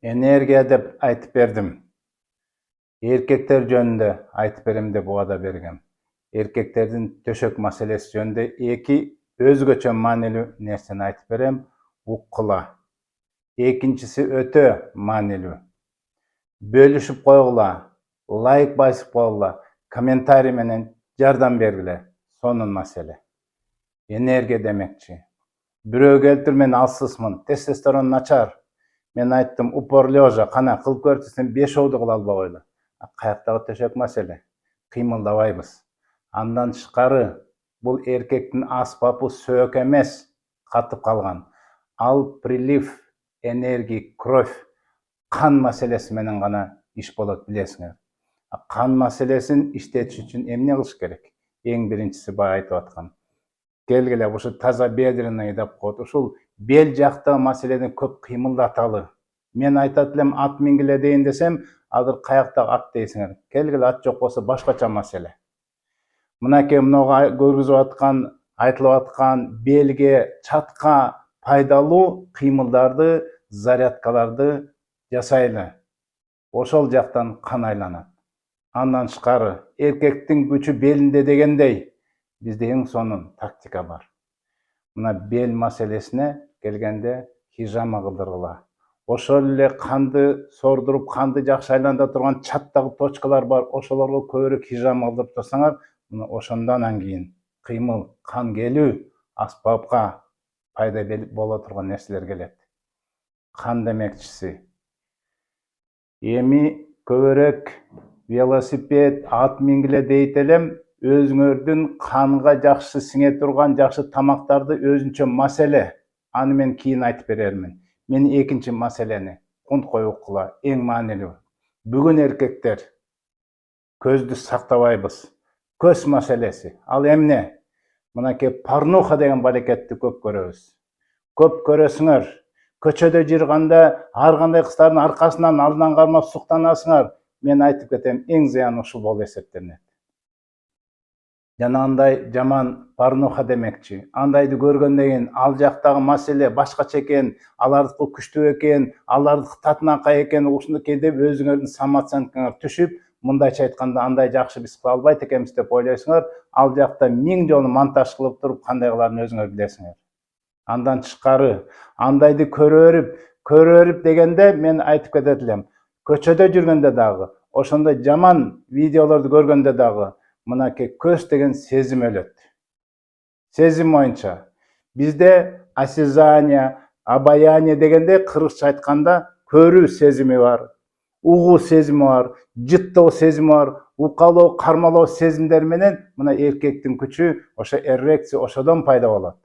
Энергия деп айтып бердим. Эркектер жөнүндө айтып берем деп убада бергем. Эркектердин төшөк маселеси жөнүндө эки өзгөчө маанилүү нерсени айтып берем. Уккула. Экинчиси өтө маанилүү. Бөлүшүп койгула, лайк басып койгула, комментарий менен жардам бергиле. Сонун маселе. Энергия демекчи. Бирөө келтир, мен алсызмын, тестостерон начар. Мен айттым, упор лежа, кана кылып көрчү, сен 5 оуду кыла албай койду. Каяктагы төшөк маселе. Кыймылдабайбыз. Андан тышкары, бул эркектин аспабы сөөк эмес, катып калган. Ал прилив энергии, кровь, кан маселеси менен гана иш болот, билесиңер. Кан маселесин иштетиш үчүн эмне кылыш керек? Эң биринчиси баягы айтып аткан. Келгиле, ушу таза бедренный деп коет. Ушул бел жактагы маселени көп кыймылдаталы. Мен айтат элем, ат мингиле дейин десем, азыр каяктагы ат дейсиңер. Келгиле, ат жок болсо башкача маселе. Мынакей мынага көргүзүп аткан, айтылып аткан белге, чатка пайдалуу кыймылдарды, зарядкаларды жасайлы. Ошол жактан кан айланат. Андан тышкары, эркектин күчү белинде дегендей, бизде эң сонун тактика бар. Мына бел маселесине келгенде хижама кылдыргыла. Ошол эле канды сордуруп, канды жакшы айланда турган чаттагы точкалар бар. Ошолорго көбүрөөк хижама кылдырып турсаңар, мына ошондон кийин кыймыл, кан келүү, аспапка пайда боло турган нерселер келет. Кан демекчиси. Эми көбүрөөк велосипед, ат мингиле дейт элем, өзүңөрдүн канга жакшы сиңе турган жакшы тамактарды өзүнчө маселе. Аны мен кийин айтып берермин. Мен экинчи маселени кунткой уккула, эң маанилүү. Бүгүн эркектер көздү сактабайбыз. Көз маселеси. Ал эмне? Мынакей порнуха деген балекетти көп көрөбүз. Көп көрөсүңөр. Көчөдө жүргөндө ар кандай кыздардын аркасынан алдынан кармап суктанасыңар. Мен айтып кетем, эң зыяны ушул болуп эсептелет. Жана андай жаман порнуха демекчи. Андайды көргөндөн кийин ал жактагы маселе башкача экен, алардыкы күчтүү экен, алардыкы татынакай экен, ушуну кээде өзүңөрдүн самооценкаңар түшүп, мындайча айтканда андай жакшы биз кыла албайт экенбиз деп ойлойсуңар, ал жакта 1000 жолу монтаж кылып туруп кандай кыларын өзүңөр билесиңер. Андан тышкары, андайды көрөрүп дегенде мен айтып кетет элем. Көчөдө жүргөндө дагы, ошондой жаман видеолорду көргөндө дагы, мынакей көз деген сезим өлөт. Сезим боюнча. Бизде осязание, обаяние дегенде кыргызча айтканда көрүү сезими бар, угуу сезими бар, жыттоо сезими бар, укалоо, кармалоо сезимдери менен мына эркектин күчү, ошо эрекция ошодон пайда болот.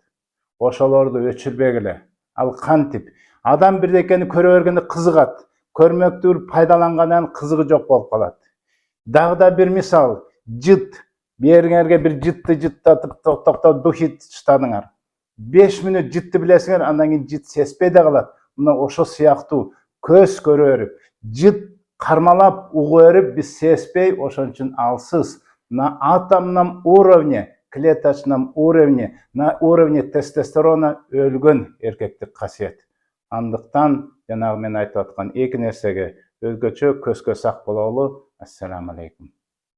Ошолорду өчүрбөгүлө. Ал кантип? Адам бирдекени көрө бергенде кызыгат. Көрмөктүр пайдалангандан кызыгы жок болуп калат. Дагы да бир мисал, жыт. Бериңерге бир жытты жыттатып токтоп духи чытадыңар. 5 мүнөт жытты билесиңер, андан кийин жыт сезбей да калат. Мына ошо сыяктуу көз көрө берип, жыт кармалап, угуу берип, биз сезбей, ошон үчүн алсыз. На атомном уровне, клеточном уровне, на уровне тестостерона өлгөн эркектик касиет. Андыктан жанагы мен айтып аткан эки нерсеге өзгөчө көзгө сак бололу. Ассаламу алейкум.